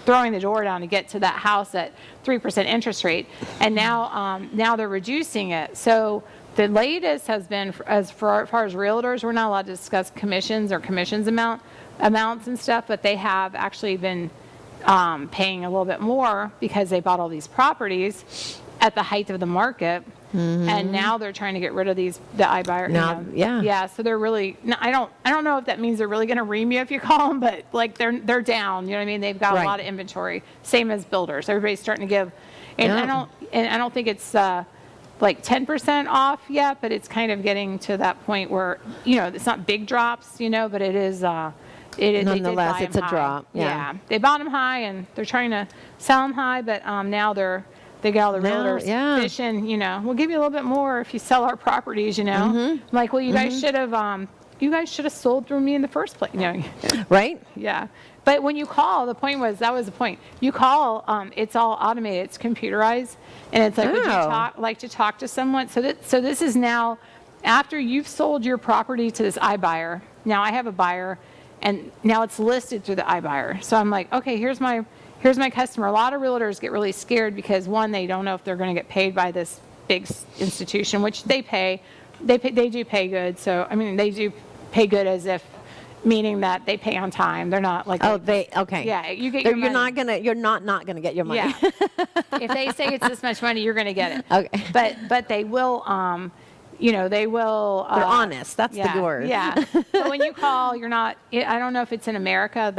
throwing the door down to get to that house at 3% interest rate. And now they're reducing it. So the latest has been, as far as realtors, we're not allowed to discuss commissions or amounts and stuff, but they have actually been paying a little bit more because they bought all these properties at the height of the market, and now they're trying to get rid of the iBuyer. So they're really. I don't know if that means they're really going to ream you if you call them, but they're down. You know what I mean? They've got a lot of inventory, same as builders. Everybody's starting to give, and I don't think it's 10% off yet, but it's kind of getting to that point where it's not big drops, but it is. Nonetheless, it's a drop. Yeah, they bought them high, and they're trying to sell them high, but now they get all the realtors fishing. We'll give you a little bit more if you sell our properties. Like, well, you guys should have sold through me in the first place. Right? Yeah. But when you call, that was the point. You call, it's all automated, it's computerized, and it's like, would you like to talk to someone? So this is now after you've sold your property to this iBuyer. Now I have a buyer, and now it's listed through the iBuyer. So I'm like, okay, here's my customer. A lot of realtors get really scared because, one, they don't know if they're going to get paid by this big institution, which they pay. They do pay good. So I mean, they do pay good as if, meaning that they pay on time. They're not like, okay. Yeah, you get your money. You're not gonna get your money. Yeah. If they say it's this much money, you're going to get it. Okay. But they will. They will. They're honest. That's the word. Yeah. But when you call, you're not. I don't know if it's in America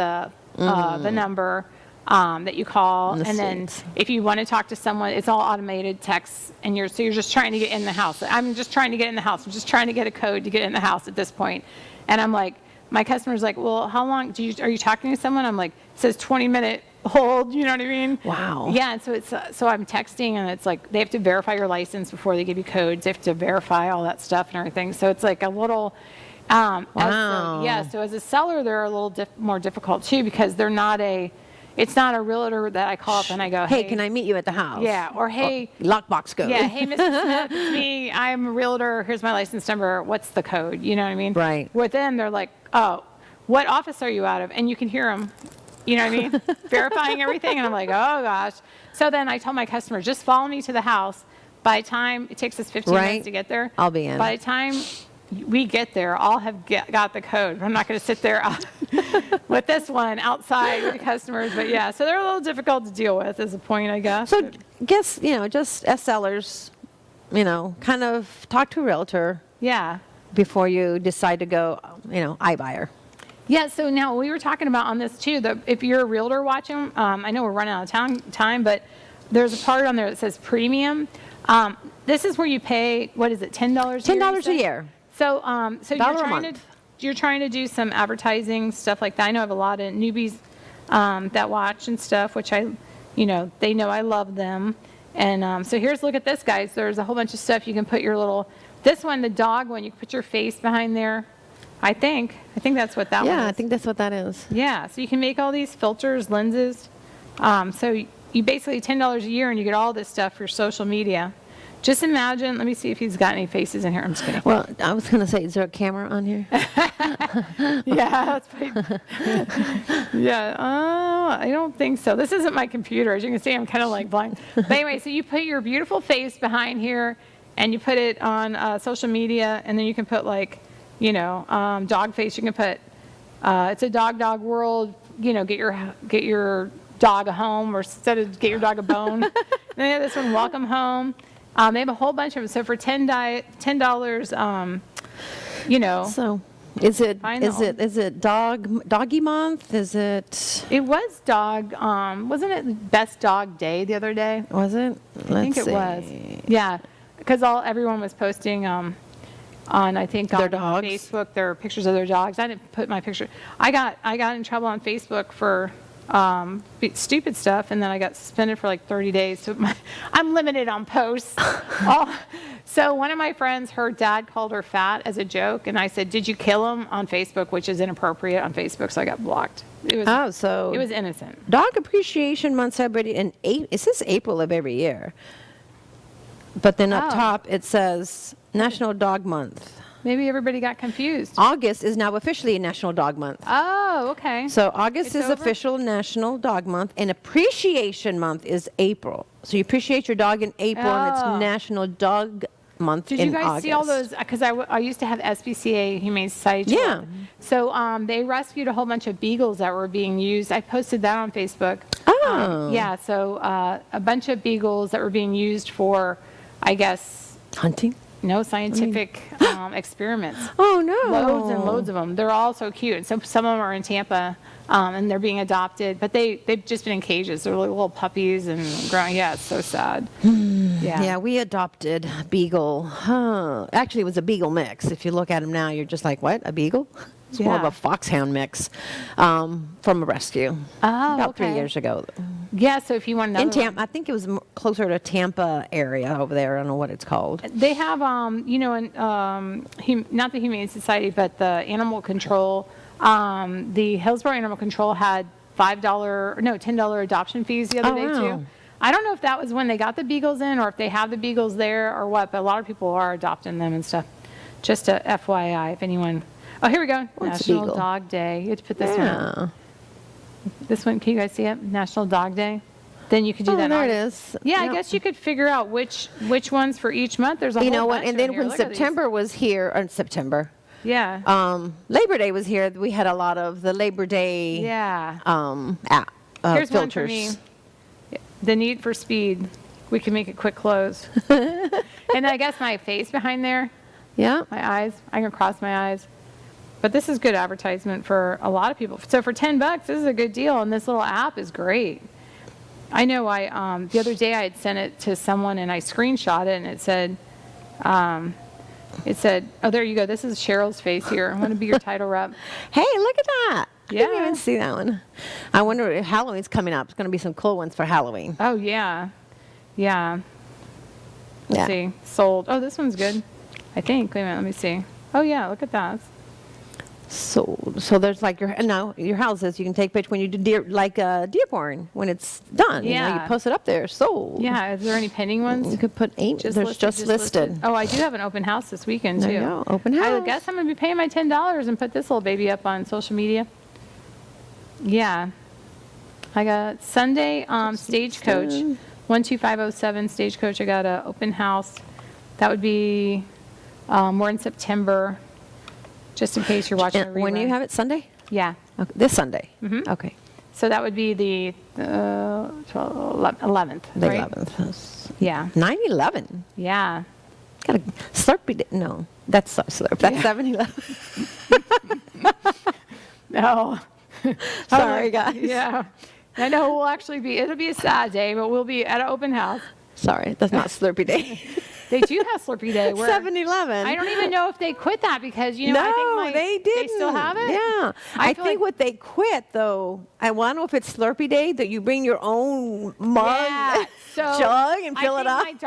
the number that you call, and then if you want to talk to someone, it's all automated texts, and you're just trying to get in the house. I'm just trying to get in the house. I'm just trying to get a code to get in the house at this point, and I'm like, my customer's like, well, how long are you talking to someone? I'm like, it says 20-minute hold. You know what I mean? Wow. Yeah, and so I'm texting, and it's like they have to verify your license before they give you codes. They have to verify all that stuff and everything. So it's like a little. Wow. So as a seller, they're a little more difficult too, because it's not a realtor that I call up and I go, hey, can I meet you at the house? Yeah, or hey, lockbox code. Yeah, hey, Mrs. Smith, it's me. I'm a realtor. Here's my license number. What's the code? You know what I mean? Right. With them, they're like, oh, what office are you out of? And you can hear them, you know what I mean? Verifying everything. And I'm like, oh gosh. So then I tell my customer, just follow me to the house. By the time it takes us 15 minutes to get there, I'll be in. By the time we get there, I'll have got the code. I'm not going to sit there with this one outside with the customers. But yeah, so they're a little difficult to deal with is a point, I guess. So guess, just as sellers, kind of talk to a realtor. Yeah. Before you decide to go, iBuyer. Yeah, so now we were talking about on this too, if you're a realtor watching, I know we're running out of time, but there's a part on there that says premium. This is where you pay, what is it, $10 a year? $10 a year. So, $1 you're trying to do some advertising, stuff like that. I know I have a lot of newbies that watch and stuff, which they know I love them. And so look at this, guys. There's a whole bunch of stuff you can put your little, this one, the dog one, you can put your face behind there. I think that's what that one is. Yeah, I think that's what that is. Yeah, so you can make all these filters, lenses. So you basically $10 a year and you get all this stuff for social media. Just imagine, let me see if he's got any faces in here. I'm just kidding. Well, I was going to say, is there a camera on here? Yeah, that's pretty. Yeah, I don't think so. This isn't my computer. As you can see, I'm kind of like blind. But anyway, so you put your beautiful face behind here and you put it on social media, and then you can put like, dog face. You can put, it's a dog world, get your dog a home, or instead of get your dog a bone. And they have this one, welcome home. They have a whole bunch of them. So for $10, So is it doggy month? Is it? It was dog, wasn't it Best Dog Day the other day? Was it? I think it was. Yeah, because everyone was posting on Their dogs? Facebook their pictures of their dogs. I didn't put my picture. I got in trouble on Facebook for stupid stuff, and then I got suspended for like 30 days. So I'm limited on posts. So one of my friends, her dad called her fat as a joke, and I said, "Did you kill him?" on Facebook, which is inappropriate on Facebook, so I got blocked. It was innocent. Dog Appreciation Month celebrated in it says April of every year, but then up top it says National Dog Month. Maybe everybody got confused. August is now officially National Dog Month. Oh, okay. So August is over? official National Dog Month, and Appreciation Month is April. So you appreciate your dog in April, and it's National Dog Month in August. Did you guys see all those? Because I used to have SPCA, Humane Society. Yeah. So they rescued a whole bunch of beagles that were being used. I posted that on Facebook. Oh. Yeah, so a bunch of beagles that were being used for, I guess, Hunting? no, scientific experiments. Oh, no. Loads and loads of them. They're all so cute. So some of them are in Tampa, and they're being adopted, but they've just been in cages. They're like little puppies and growing. Yeah, it's so sad. Yeah, we adopted Beagle. Actually, it was a Beagle mix. If you look at him now, you're just like, what, a Beagle? It's more of a foxhound mix from a rescue. Oh, about 3 years ago. Yeah, so if you want another in Tampa, I think it was closer to Tampa area over there. I don't know what it's called. They have, not the Humane Society, but the Animal Control. The Hillsborough Animal Control had $10 adoption fees the other day too. I don't know if that was when they got the beagles in, or if they have the beagles there, or what. But a lot of people are adopting them and stuff. Just a FYI, if anyone. Oh, here we go. National Dog Day. You have to put this one. This one, can you guys see it? National Dog Day. Then you could do that. There it is. Yeah, I guess you could figure out which ones for each month. There's a whole bunch and then when September was here, or September. Yeah. Labor Day was here. We had a lot of the Labor Day. Yeah. filters. Here's one for me. The Need for Speed. We can make it quick close. And I guess my face behind there. Yeah. My eyes. I can cross my eyes. But this is good advertisement for a lot of people. So for $10, this is a good deal, and this little app is great. I know the other day I had sent it to someone, and I screenshot it, and it said, oh, there you go. This is Cheryl's face here. I want to be your title rep. Hey, look at that. Yeah. I didn't even see that one. I wonder if Halloween's coming up. It's going to be some cool ones for Halloween. Oh, yeah. Yeah. Let's see. Sold. Oh, this one's good. I think. Wait a minute. Let me see. Oh, yeah. Look at that. Sold. So there's like your houses. You can take pictures when you do Dearborn when it's done. Yeah. You post it up there. Sold. Yeah. Is there any pending ones? You could put there's just listed. Oh, I do have an open house this weekend too. There you go. Open house. I guess I'm gonna be paying my $10 and put this little baby up on social media. Yeah. I got Sunday Stagecoach 12507 Stagecoach. I got an open house. That would be more in September. Just in case you're watching a rerun. When do you have it? Sunday? Yeah. Okay. This Sunday? Mm-hmm. Okay. So that would be the 11th, The right? 11th. Yeah. 9/11. Yeah. Got a Slurpee. No, that's Slurp. That's 7-Eleven. No. Sorry, guys. Yeah. I know it'll be a sad day, but we'll be at an open house. Sorry, that's not Slurpee Day. They do have Slurpee Day. 7-Eleven. I don't even know if they quit that because, you know, No, I think they didn't. they still have it? Yeah. I think what they quit, though, I want to know if it's Slurpee Day, that you bring your own mug, Yeah, so jug, and fill I it up. think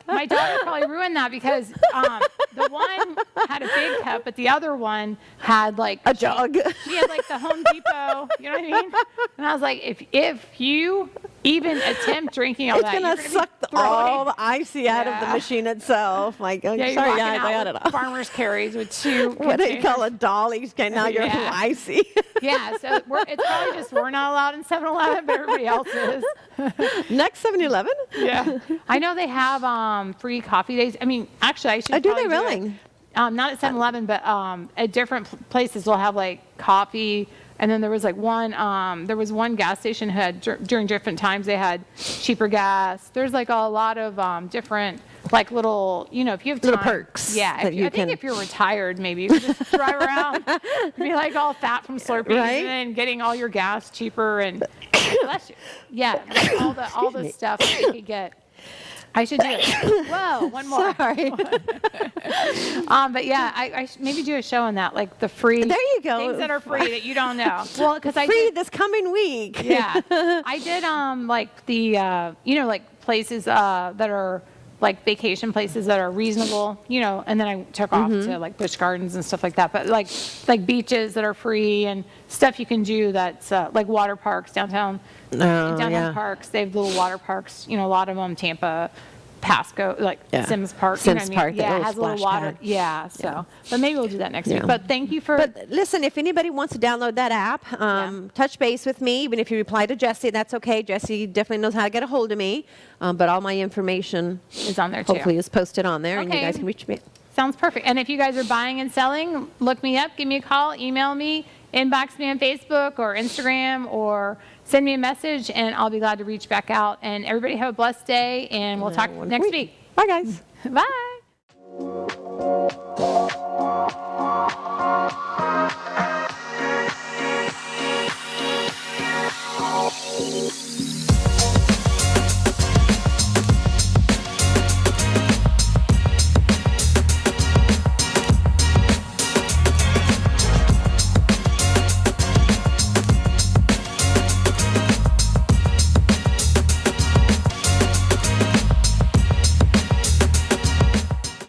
my daughter probably ruined that because the one had a big cup, but the other one had like A jug. She had like the Home Depot, you know what I mean? And I was like, if you even attempt drinking all It's that, going to suck all the icy out of the Yeah. machine itself. Like, oh, Yeah, you're sorry, walking guys, out I got with it off. farmer's carries with two. What do you containers. call a dolly? Now you're Yeah. icy. Yeah, so it's probably just we're not allowed in 7-Eleven, but everybody else is. Next 7-Eleven? Yeah, I know they have free coffee days. I mean, actually, I should. Oh, do probably they it. really? Not at 7-Eleven, but at different places they'll have like coffee. And then there was like there was one gas station who had during different times they had cheaper gas. There's like a lot of different like little, you know, if you have Little time, perks yeah. that you I think can- if you're retired, maybe you could just drive around, be like all fat from Slurpees, Right? and then getting all your gas cheaper and bless you. Yeah, like all the stuff that you could get. I should do it. Whoa, one more. Sorry. But yeah, I should maybe do a show on that, like the free. There you go. Things that are free that you don't know. Well, because I Free did, this coming week. yeah, I did like the you know, like places that are like vacation places that are reasonable, you know, and then I took off to like Busch Gardens and stuff like that. But like beaches that are free and stuff you can do that's like water parks downtown. Downtown yeah. parks, they have little water parks, you know, a lot of them, Tampa, Pasco, like Yeah. Sims Park. Sims you know what I mean? Park, that yeah, it little has a little splash water. pad. Yeah, so, but maybe we'll do that next Yeah. week. But thank you for, But listen, if anybody wants to download that app, touch base with me. Even if you reply to Jessie, that's okay. Jessie definitely knows how to get a hold of me. But all my information is on there too. hopefully is posted on there, and you Okay. guys can reach me. Sounds perfect. And if you guys are buying and selling, look me up, give me a call, email me, inbox me on Facebook or Instagram, or send me a message, and I'll be glad to reach back out. And everybody have a blessed day, and we'll talk next week. Bye, guys. Bye.